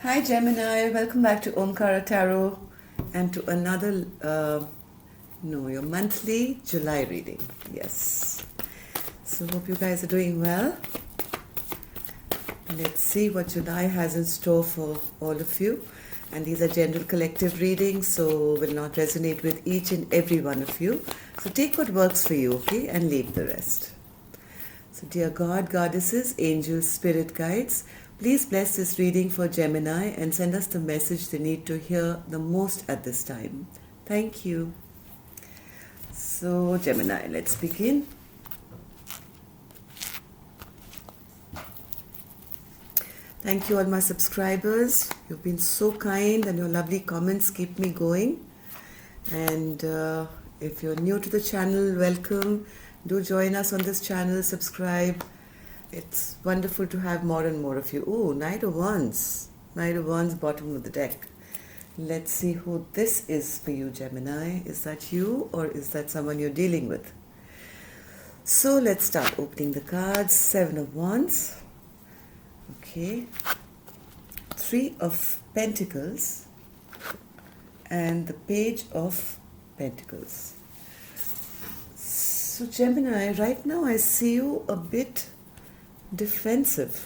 Hi Gemini, welcome back to Omkara Tarot and to another, your monthly July reading. Yes. So, hope you guys are doing well. Let's see what July has in store for all of you. And these are general collective readings, so will not resonate with each and every one of you. So, take what works for you, okay, and leave the rest. So, dear God, goddesses, angels, spirit guides, please bless this reading for Gemini and send us the message they need to hear the most at this time. Thank you. So, Gemini, let's begin. Thank you, all my subscribers. You've been so kind, and your lovely comments keep me going. And if you're new to the channel, welcome. Do join us on this channel, subscribe. It's wonderful to have more and more of you. Oh, Knight of Wands. Knight of Wands, bottom of the deck. Let's see who this is for you, Gemini. Is that you or is that someone you're dealing with? So let's start opening the cards. Seven of Wands. Okay. Three of Pentacles. And the Page of Pentacles. So Gemini, right now I see you a bit defensive,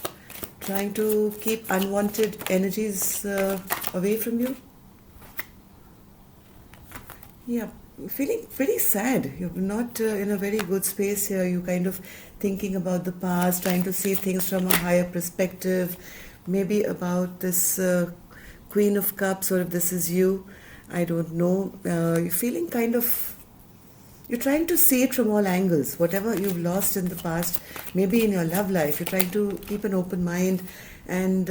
trying to keep unwanted energies away from you. Yeah, feeling pretty sad. You're not in a very good space here. You're kind of thinking about the past, trying to see things from a higher perspective, maybe about this Queen of Cups, or if this is you, I don't know. You're feeling kind of, you're trying to see it from all angles. Whatever you've lost in the past, maybe in your love life, you're trying to keep an open mind. And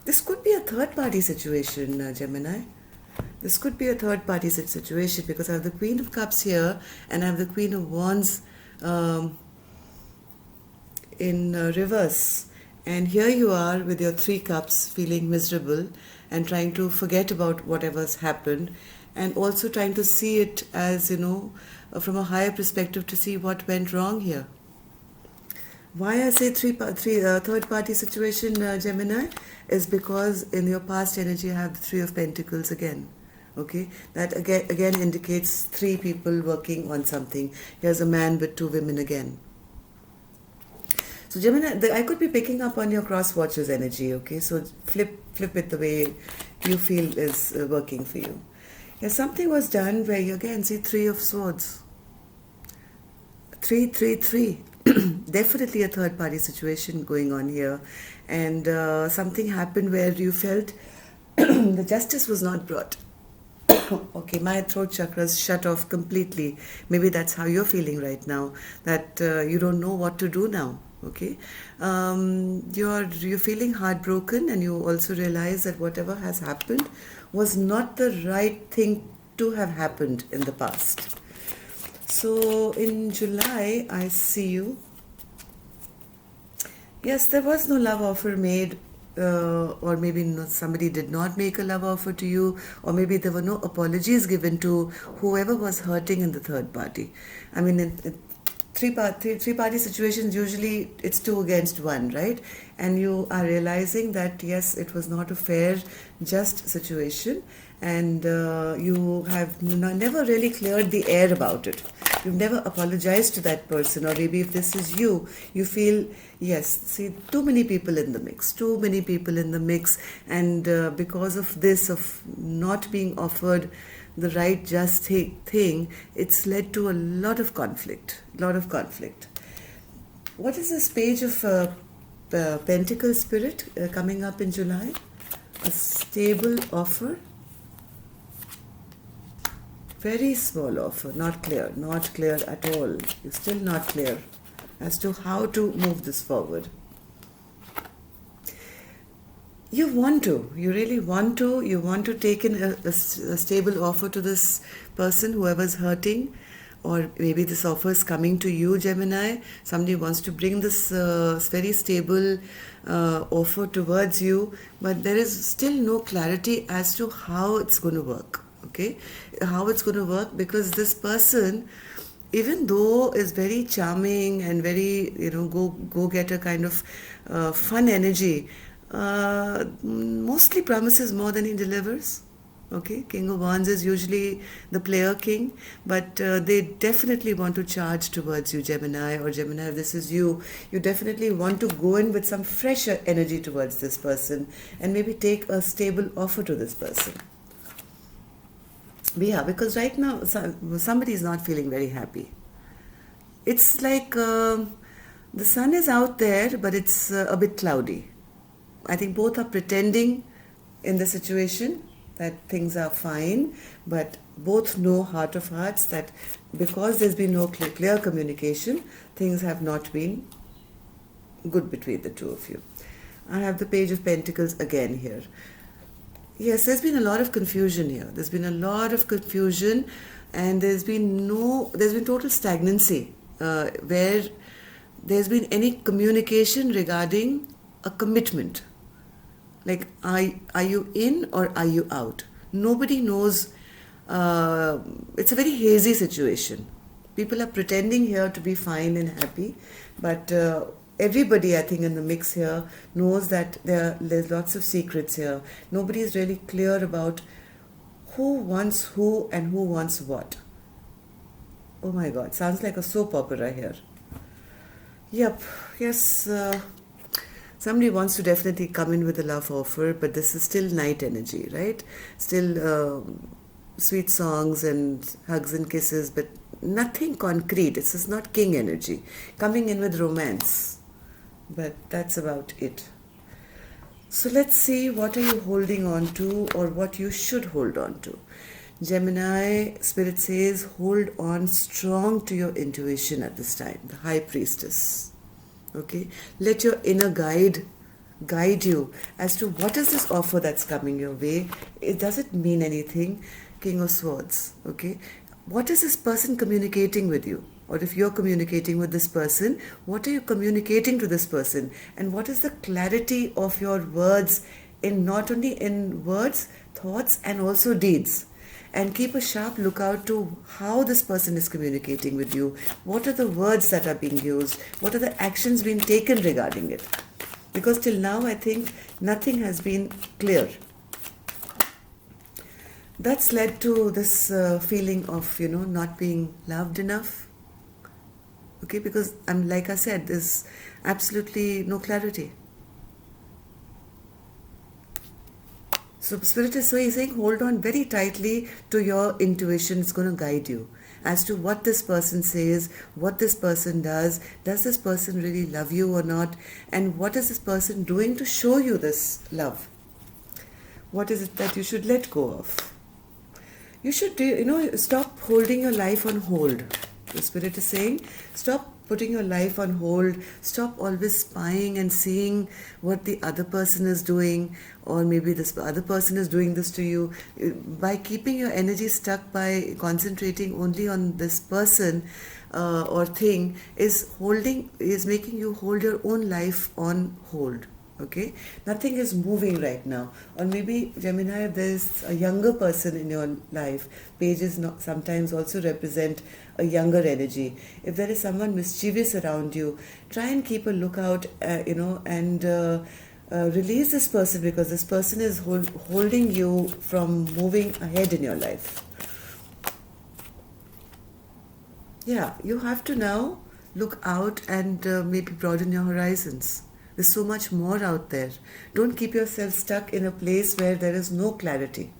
this could be a third party situation, Gemini. This could be a third party situation because I have the Queen of Cups here and I have the Queen of Wands in reverse. And here you are with your three cups, feeling miserable and trying to forget about whatever's happened, and also trying to see it as, from a higher perspective, to see what went wrong here. Why I say third party situation, Gemini, is because in your past energy I have the Three of Pentacles again. Okay, that again indicates three people working on something. Here's a man with two women again. So Gemini, I could be picking up on your cross watchers energy. Okay, so flip it the way you feel is working for you. Yeah, something was done where you again see Three of Swords. 333. Definitely a third party situation going on here, and something happened where you felt the justice was not brought. Okay, my throat chakra is shut off completely. Maybe that's how you're feeling right now, that you don't know what to do now. Okay, you're feeling heartbroken, and you also realize that whatever has happened was not the right thing to have happened in the past. So in July, I see you. Yes, there was no love offer made, or maybe somebody did not make a love offer to you, or maybe there were no apologies given to whoever was hurting in the third party. I mean, in three party situations, usually it's two against one, right? And you are realizing that yes, it was not a fair, just situation, and you have never really cleared the air about it. You've never apologized to that person, or maybe if this is you, you feel, yes, see, too many people in the mix, and because of this, of not being offered the right just thing, it's led to a lot of conflict. What is this Page of Pentacle Spirit coming up in July? A stable offer. Very small offer, not clear at all. You're still not clear as to how to move this forward. You really want to take in a stable offer to this person, whoever's hurting, or maybe this offer is coming to you, Gemini. Somebody wants to bring this very stable offer towards you, but there is still no clarity as to how it's going to work. Okay, how it's going to work, because this person, even though is very charming and very go-getter kind of fun energy, Mostly promises more than he delivers. Okay, King of Wands is usually the player king, but they definitely want to charge towards you, Gemini, or Gemini, if this is you, you definitely want to go in with some fresh energy towards this person and maybe take a stable offer to this person. Yeah, because right now somebody is not feeling very happy. It's like the sun is out there, but it's a bit cloudy. I think both are pretending in the situation that things are fine, but both know heart of hearts that because there's been no clear communication, things have not been good between the two of you. I have the Page of Pentacles again here. Yes, there's been a lot of confusion here. There's been a lot of confusion, and there's been total stagnancy where there's been any communication regarding a commitment. Like, are you in or are you out? Nobody knows. It's a very hazy situation. People are pretending here to be fine and happy, but everybody, I think, in the mix here knows that there's lots of secrets here. Nobody is really clear about who wants who and who wants what. Oh my God, sounds like a soap opera here. Yep, yes. Somebody wants to definitely come in with a love offer, but this is still night energy, right? Still sweet songs and hugs and kisses, but nothing concrete. This is not king energy. Coming in with romance, but that's about it. So let's see, what are you holding on to, or what you should hold on to? Gemini, Spirit says, hold on strong to your intuition at this time, the High Priestess. Okay, let your inner guide you as to what is this offer that's coming your way. It doesn't mean anything. King of Swords. Okay, what is this person communicating with you? Or if you're communicating with this person, what are you communicating to this person? And what is the clarity of your words, in not only in words, thoughts, and also deeds? And keep a sharp lookout to how this person is communicating with you. What are the words that are being used? What are the actions being taken regarding it? Because till now, I think nothing has been clear. That's led to this feeling of, not being loved enough. Okay, because like I said, there's absolutely no clarity. So Spirit is saying, hold on very tightly to your intuition. It's going to guide you as to what this person says, what this person does this person really love you or not, and what is this person doing to show you this love? What is it that you should let go of? You should, stop holding your life on hold. The Spirit is saying, stop putting your life on hold. Stop always spying and seeing what the other person is doing, or maybe this other person is doing this to you. By keeping your energy stuck, by concentrating only on this person or thing, is making you hold your own life on hold. Okay, nothing is moving right now. Or maybe, Gemini, if there's a younger person in your life, pages sometimes also represent a younger energy. If there is someone mischievous around you, try and keep a lookout, and release this person, because this person is holding you from moving ahead in your life. Yeah, you have to now look out and maybe broaden your horizons. There's so much more out there. Don't keep yourself stuck in a place where there is no clarity.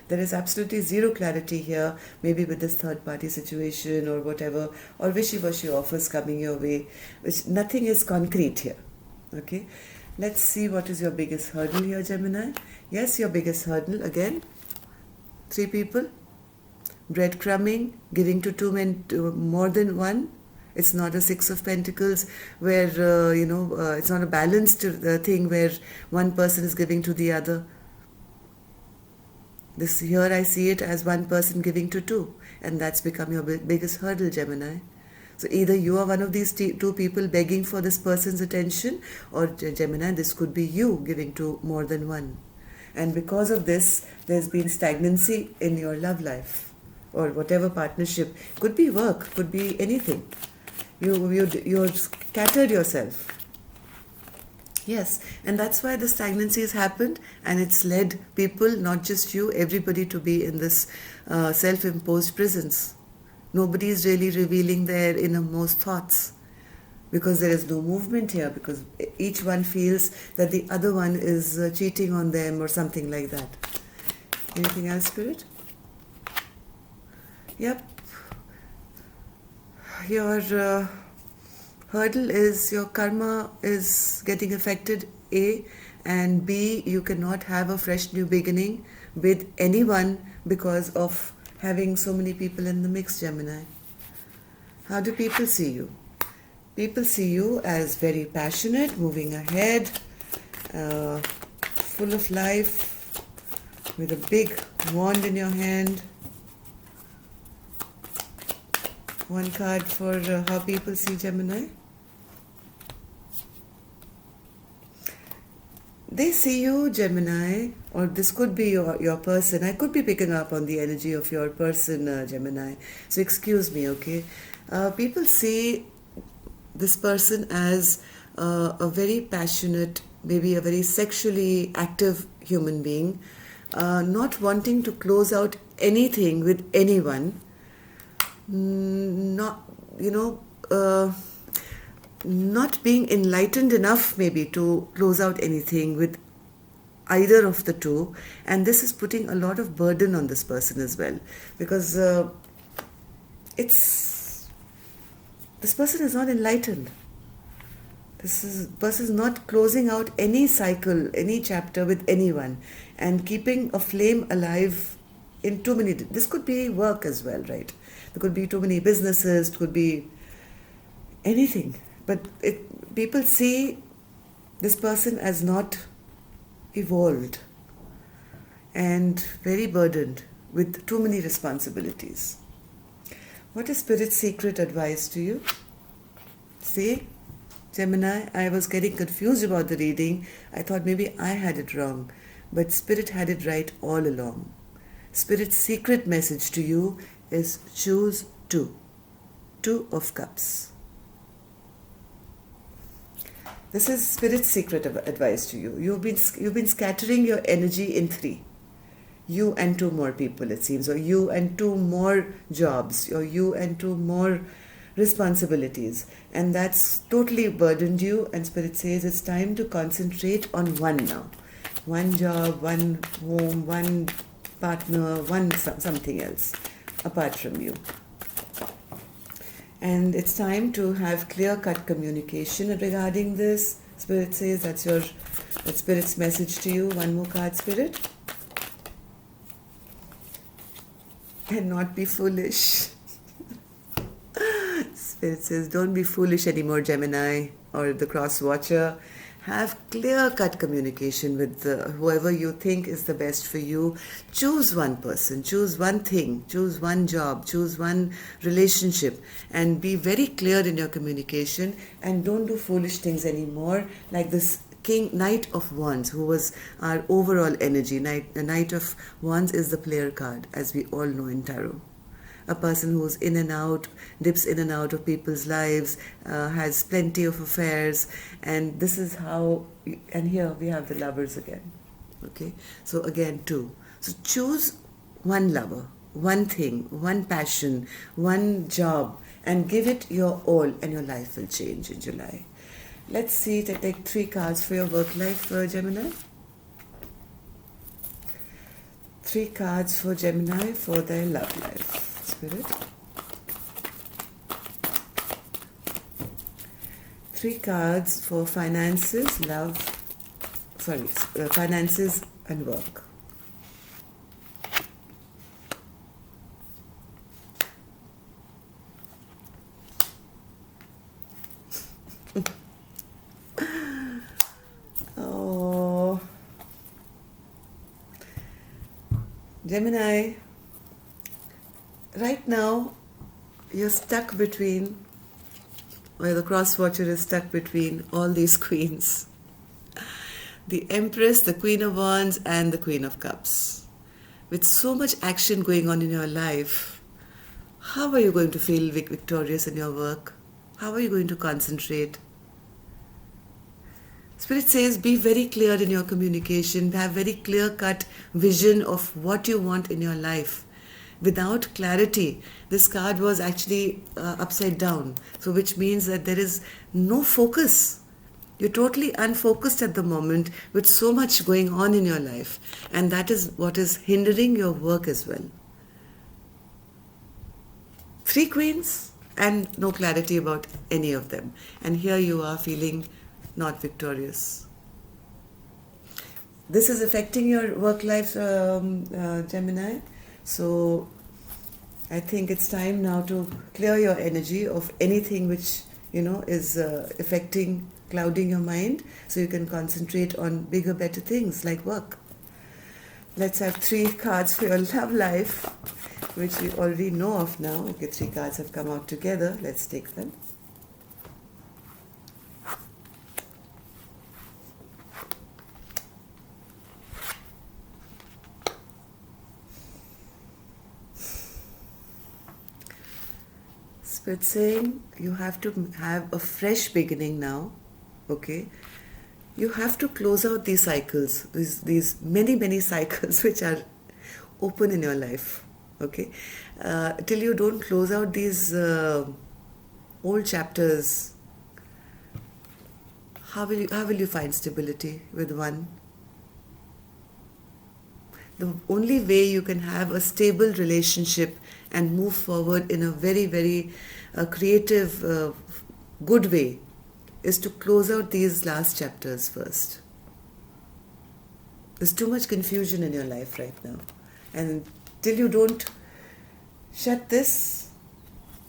There is absolutely zero clarity here, maybe with this third party situation or whatever, or wishy-washy offers coming your way, which nothing is concrete here. Okay, let's see what is your biggest hurdle here, Gemini. Yes, your biggest hurdle again. 3 people, breadcrumbing, giving to 2 men, more than one. It's not a 6 of Pentacles where, it's not a balanced thing where one person is giving to the other. Here I see it as one person giving to 2, and that's become your biggest hurdle, Gemini. So either you are one of these 2 people begging for this person's attention, or Gemini, this could be you giving to more than one. And because of this, there's been stagnancy in your love life or whatever partnership. Could be work, could be anything. You're scattered yourself. Yes, and that's why the stagnancy has happened, and it's led people, not just you, everybody to be in this self imposed prisons. Nobody is really revealing their innermost thoughts because there is no movement here, because each one feels that the other one is cheating on them or something like that. Anything else, Spirit? Yep. Your hurdle is your karma is getting affected, A, and B, you cannot have a fresh new beginning with anyone because of having so many people in the mix, Gemini. How do people see you? People see you as very passionate, moving ahead, full of life, with a big wand in your hand. One card for how people see Gemini. They see you, Gemini, or this could be your person. I could be picking up on the energy of your person, Gemini. So excuse me, okay? People see this person as a very passionate, maybe a very sexually active human being, not wanting to close out anything with anyone. Not not being enlightened enough maybe to close out anything with either of the two, and this is putting a lot of burden on this person as well, because this person is not enlightened. This person is not closing out any cycle, any chapter with anyone, and keeping a flame alive in too many. This could be work as well, right? There could be too many businesses, it could be anything. But people see this person as not evolved and very burdened with too many responsibilities. What is Spirit's secret advice to you? See, Gemini, I was getting confused about the reading. I thought maybe I had it wrong, but Spirit had it right all along. Spirit's secret message to you is choose two. Two of Cups. This is Spirit's secret advice to you. You've been scattering your energy in three. You and two more people, it seems, or you and two more jobs, or you and two more responsibilities, and that's totally burdened you. And Spirit says it's time to concentrate on one now. One job, one home, one partner, one something else apart from you. And it's time to have clear-cut communication regarding this. Spirit says that's Spirit's message to you. One more card, Spirit. And not be foolish. Spirit says don't be foolish anymore, Gemini, or the cross watcher. Have clear-cut communication with whoever you think is the best for you. Choose one person, choose one thing, choose one job, choose one relationship, and be very clear in your communication, and don't do foolish things anymore, like this Knight of Wands, who was our overall energy. The Knight of Wands is the player card, as we all know in tarot. A person who's in and out, dips in and out of people's lives, has plenty of affairs, and this is how, and here we have the Lovers again. Okay, so again two. So choose one lover, one thing, one passion, one job, and give it your all, and your life will change in July. Let's see, take three cards for your work life, Gemini. Three cards for Gemini for their love life. Spirit. Three cards for finances, finances and work. Oh, Gemini. Right now, you're stuck between, or the cross watcher is stuck between all these queens. The Empress, the Queen of Wands, and the Queen of Cups. With so much action going on in your life, how are you going to feel victorious in your work? How are you going to concentrate? Spirit says be very clear in your communication, have very clear cut vision of what you want in your life. Without clarity, this card was actually upside down, so which means that there is no focus. You're totally unfocused at the moment with so much going on in your life, and that is what is hindering your work as well. 3 queens and no clarity about any of them, and here you are feeling not victorious. This is affecting your work life, Gemini. So I think it's time now to clear your energy of anything which is affecting, clouding your mind, so you can concentrate on bigger, better things like work. Let's have 3 cards for your love life, which you already know of now. Okay, 3 cards have come out together. Let's take them. Spirit saying you have to have a fresh beginning now. Okay, you have to close out these cycles, these many cycles which are open in your life. Okay, till you don't close out these old chapters, how will you find stability with one? The only way you can have a stable relationship and move forward in a very creative, good way is to close out these last chapters first. There's too much confusion in your life right now, and till you don't shut this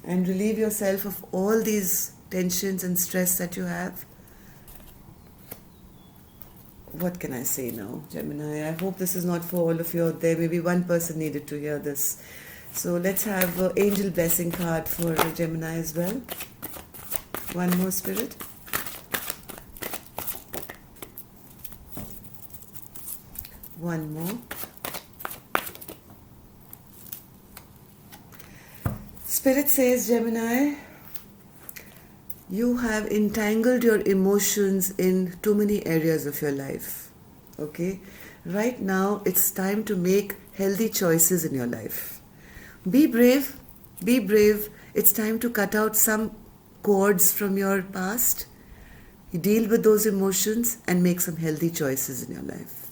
and relieve yourself of all these tensions and stress that you have, what can I say now, Gemini? I hope this is not for all of you out there. Maybe one person needed to hear this. So let's have an angel blessing card for Gemini as well. One more, Spirit. One more. Spirit says, Gemini, you have entangled your emotions in too many areas of your life. Okay? Right now, it's time to make healthy choices in your life. Be brave. Be brave. It's time to cut out some cords from your past. You deal with those emotions and make some healthy choices in your life.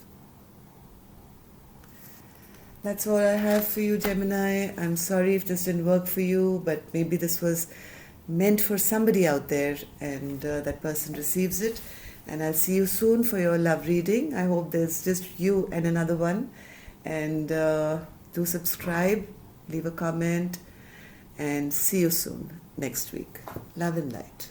That's all I have for you, Gemini. I'm sorry if this didn't work for you, but maybe this was meant for somebody out there, and that person receives it. And I'll see you soon for your love reading. I hope there's just you and another one. And do subscribe, leave a comment, and see you soon next week. Love and light.